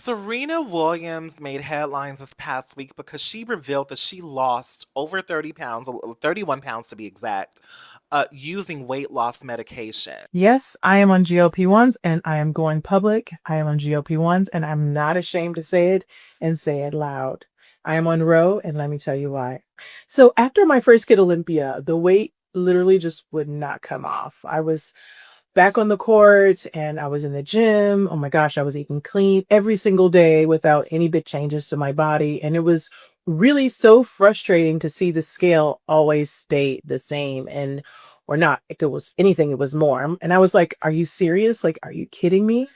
Serena Williams made headlines this past week because she revealed that she lost over 30 pounds, 31 pounds to be exact, using weight loss medication. Yes, I am on GLP-1s and I am going public. I am on GLP-1s and I'm not ashamed to say it and say it loud. I am on row and let me tell you why. So after my first kid, Olympia, the weight literally just would not come off. I was back on the court and I was in the gym. Oh my gosh, I was eating clean every single day without any big changes to my body. And it was really so frustrating to see the scale always stay the same and or not. If it was anything, it was more. And I was like, are you serious? Like, are you kidding me?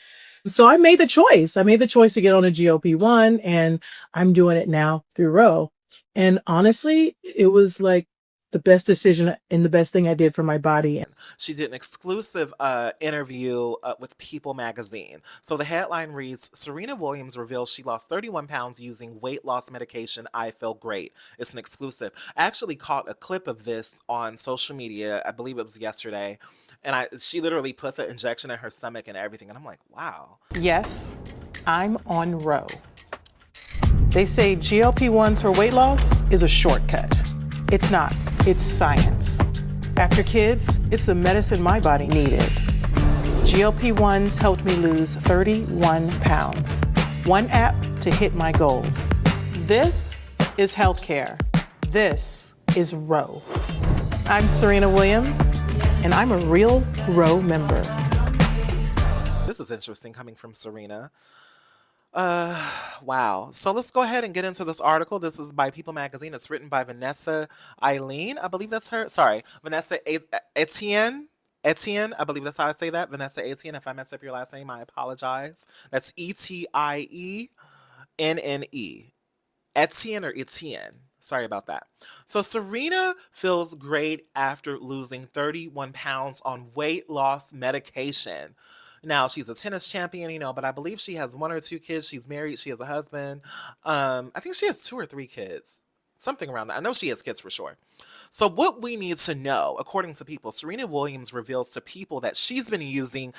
So I made the choice. I made the choice to get on a GLP-1 and I'm doing it now through Row. And honestly, it was like the best decision and the best thing I did for my body. She did an exclusive interview with People magazine. So the headline reads Serena Williams reveals she lost 31 pounds using weight loss medication. I feel great. It's an exclusive. I actually caught a clip of this on social media. I believe it was yesterday. And she literally put the injection in her stomach and everything. And I'm like, wow. Yes, I'm on Row. They say GLP-1s for weight loss is a shortcut. It's not, it's science. After kids, it's the medicine my body needed. GLP-1s helped me lose 31 pounds. One app to hit my goals. This is healthcare. This is Row. I'm Serena Williams, and I'm a real Row member. This is interesting coming from Serena. Wow. So let's go ahead and get into this article. This is by People Magazine. It's written by Vanessa Eileen. I believe that's her. Sorry, Vanessa Etienne. Etienne, I believe that's how I say that. Vanessa Etienne. If I mess up your last name, I apologize. That's Etienne. Etienne or Etienne. Sorry about that. So Serena feels great after losing 31 pounds on weight loss medication. Now, she's a tennis champion, but I believe she has one or two kids. She's married. She has a husband. I think she has two or three kids, something around that. I know she has kids for sure. So what we need to know, according to People, Serena Williams reveals to People that she's been using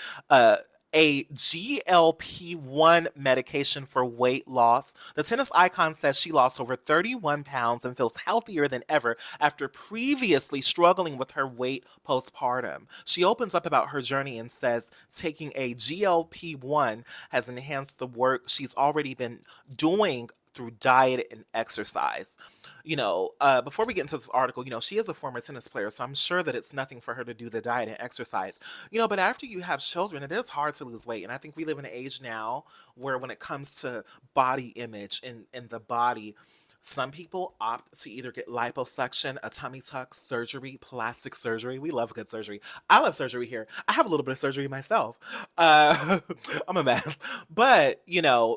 a GLP-1 medication for weight loss. The tennis icon says she lost over 31 pounds and feels healthier than ever after previously struggling with her weight postpartum. She opens up about her journey and says taking a GLP-1 has enhanced the work she's already been doing through diet and exercise. Before we get into this article, she is a former tennis player, so I'm sure that it's nothing for her to do the diet and exercise. But after you have children, it is hard to lose weight. And I think we live in an age now where when it comes to body image and the body, some people opt to either get liposuction, a tummy tuck, surgery, plastic surgery. We love good surgery. I love surgery here. I have a little bit of surgery myself. I'm a mess. But,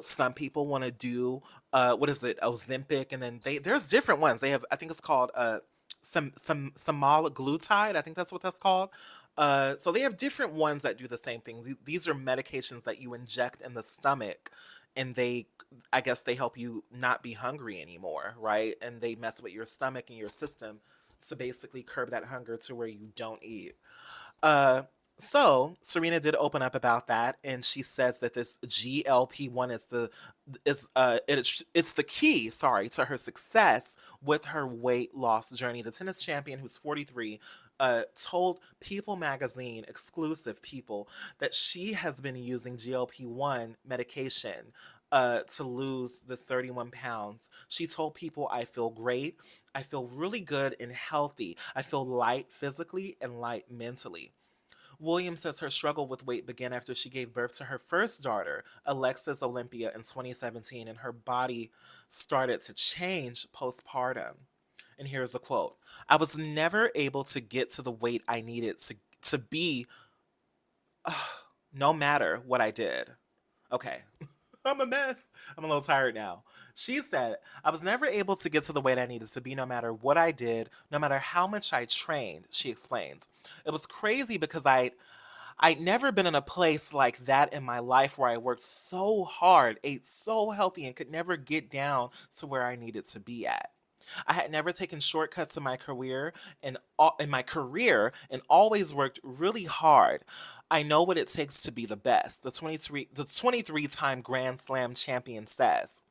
some people want to do, what is it, Ozempic, and then there's different ones. They have, I think it's called semaglutide. I think that's what that's called. So they have different ones that do the same thing. These are medications that you inject in the stomach, and I guess they help you not be hungry anymore, right? And they mess with your stomach and your system to basically curb that hunger to where you don't eat. So Serena did open up about that, and she says that this GLP-1 it's the key, sorry, to her success with her weight loss journey. The tennis champion, who's 43, told People magazine, exclusive People, that she has been using GLP-1 medication to lose this 31 pounds. She told People, I feel great. I feel really good and healthy. I feel light physically and light mentally. Williams says her struggle with weight began after she gave birth to her first daughter, Alexis Olympia, in 2017, and her body started to change postpartum. And here's a quote. I was never able to get to the weight I needed to be, no matter what I did. Okay. I'm a mess. I'm a little tired now. She said, I was never able to get to the weight I needed to be no matter what I did, no matter how much I trained, she explains. It was crazy because I'd never been in a place like that in my life where I worked so hard, ate so healthy, and could never get down to where I needed to be at. I had never taken shortcuts in my career and always worked really hard. I know what it takes to be the best, the 23-time Grand Slam champion says.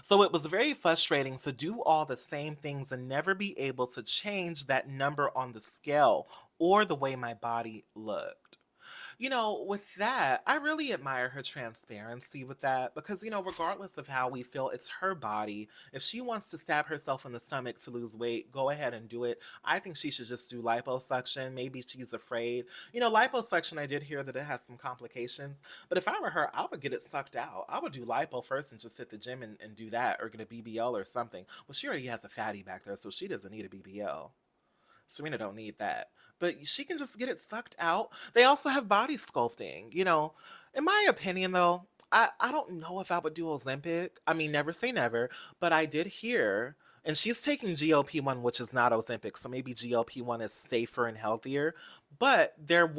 So it was very frustrating to do all the same things and never be able to change that number on the scale or the way my body looked. With that, I really admire her transparency with that because, regardless of how we feel, it's her body. If she wants to stab herself in the stomach to lose weight, go ahead and do it. I think she should just do liposuction. Maybe she's afraid. Liposuction, I did hear that it has some complications, but if I were her, I would get it sucked out. I would do lipo first and just hit the gym and do that or get a BBL or something. Well, she already has a fatty back there, so she doesn't need a BBL. Serena don't need that. But she can just get it sucked out. They also have body sculpting. In my opinion though, I don't know if I would do Ozempic. I mean, never say never, but I did hear, and she's taking GLP-1, which is not Ozempic, so maybe GLP-1 is safer and healthier. But there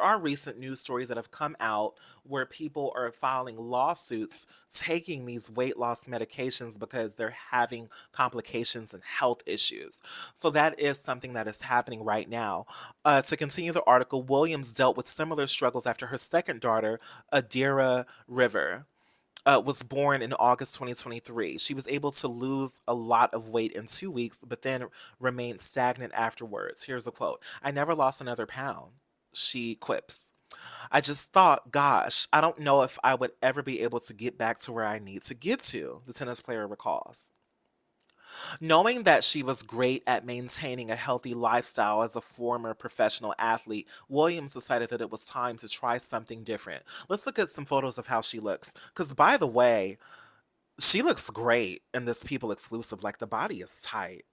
are recent news stories that have come out where people are filing lawsuits taking these weight loss medications because they're having complications and health issues. So that is something that is happening right now. To continue the article, Williams dealt with similar struggles after her second daughter, Adira River, was born in August 2023. She was able to lose a lot of weight in 2 weeks, but then remained stagnant afterwards. Here's a quote: "I never lost another pound," she quips. "I just thought, gosh, I don't know if I would ever be able to get back to where I need to get to," the tennis player recalls. Knowing that she was great at maintaining a healthy lifestyle as a former professional athlete, Williams decided that it was time to try something different. Let's look at some photos of how she looks. Because, by the way, she looks great in this People exclusive. Like, the body is tight.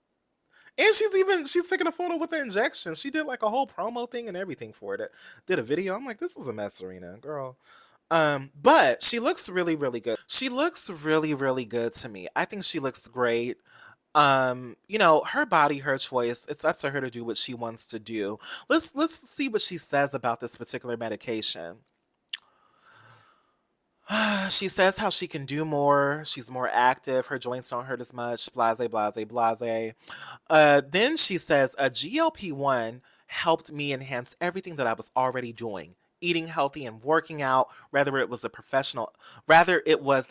And she's taking a photo with the injection. She did like a whole promo thing and everything for it. Did a video. I'm like, this is a mess, Serena, girl. But she looks really, really good. She looks really, really good to me. I think she looks great. Her body, her choice. It's up to her to do what she wants to do. Let's see what she says about this particular medication. She says how she can do more. She's more active. Her joints don't hurt as much. Blase, blase, blase. Then she says a GLP-1 helped me enhance everything that I was already doing. Eating healthy and working out, rather it was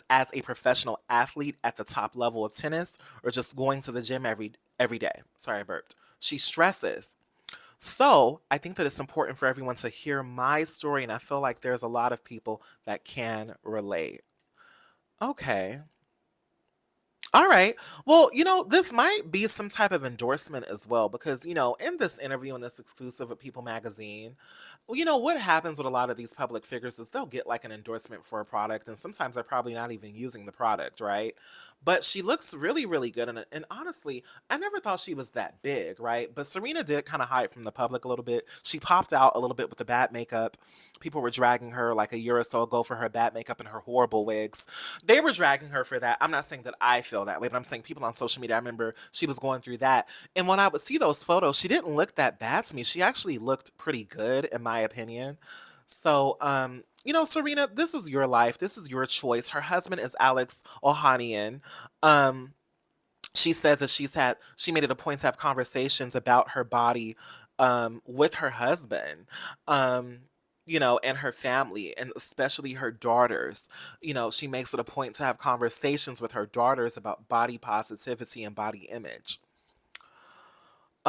as a professional athlete at the top level of tennis or just going to the gym every day. Sorry, I burped. She stresses. So I think that it's important for everyone to hear my story, and I feel like there's a lot of people that can relate. Okay. All right. Well, this might be some type of endorsement as well because, in this interview in this exclusive with People magazine, what happens with a lot of these public figures is they'll get like an endorsement for a product and sometimes they're probably not even using the product, right? But she looks really, really good. And honestly, I never thought she was that big, right? But Serena did kind of hide from the public a little bit. She popped out a little bit with the bad makeup. People were dragging her like a year or so ago for her bad makeup and her horrible wigs. They were dragging her for that. I'm not saying that I feel that way, but I'm saying people on social media, I remember she was going through that. And when I would see those photos, she didn't look that bad to me. She actually looked pretty good, in my opinion. So, Serena, this is your life. This is your choice. Her husband is Alex Ohanian. She says that she made it a point to have conversations about her body with her husband. And her family, and especially her daughters. She makes it a point to have conversations with her daughters about body positivity and body image.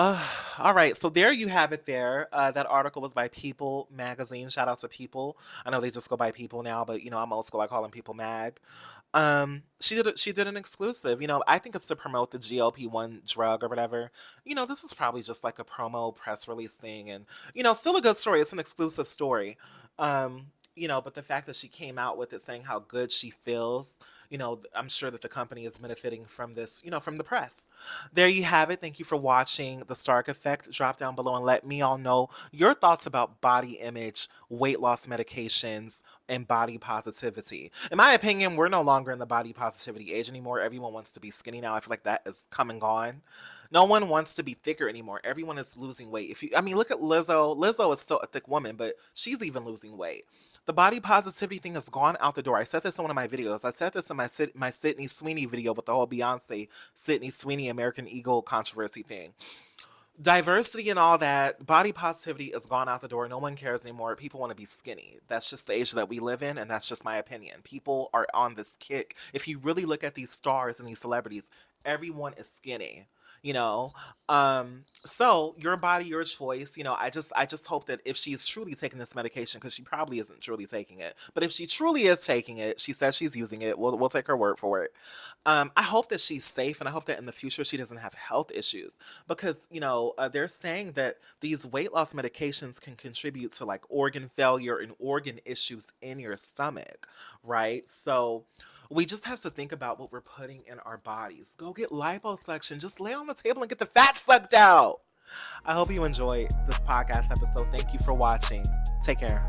All right, so there you have it there. That article was by People magazine. Shout out to People. I know they just go by People now, but I'm old school. I call them People Mag. She did an exclusive. I think it's to promote the GLP-1 drug or whatever. This is probably just like a promo press release thing, and still a good story. It's an exclusive story. But the fact that she came out with it saying how good she feels, I'm sure that the company is benefiting from this, from the press. There you have it. Thank you for watching The Stark Effect. Drop down below and let me all know your thoughts about body image, weight loss medications, and body positivity. In my opinion, we're no longer in the body positivity age anymore. Everyone wants to be skinny now. I feel like that is come and gone. No one wants to be thicker anymore. Everyone is losing weight. I mean, look at Lizzo. Lizzo is still a thick woman, but she's even losing weight. The body positivity thing has gone out the door. I said this in one of my videos. I said this in my Sydney Sweeney video with the whole Beyonce, Sydney Sweeney, American Eagle controversy thing. Diversity and all that, body positivity has gone out the door. No one cares anymore. People want to be skinny. That's just the age that we live in, and that's just my opinion. People are on this kick. If you really look at these stars and these celebrities, everyone is skinny, you know. So your body, your choice. I just hope that if she's truly taking this medication, because she probably isn't truly taking it, but if she truly is taking it, she says she's using it, we'll take her word for it. I hope that she's safe, and I hope that in the future she doesn't have health issues, because they're saying that these weight loss medications can contribute to like organ failure and organ issues in your stomach, right? So we just have to think about what we're putting in our bodies. Go get liposuction. Just lay on the table and get the fat sucked out. I hope you enjoyed this podcast episode. Thank you for watching. Take care.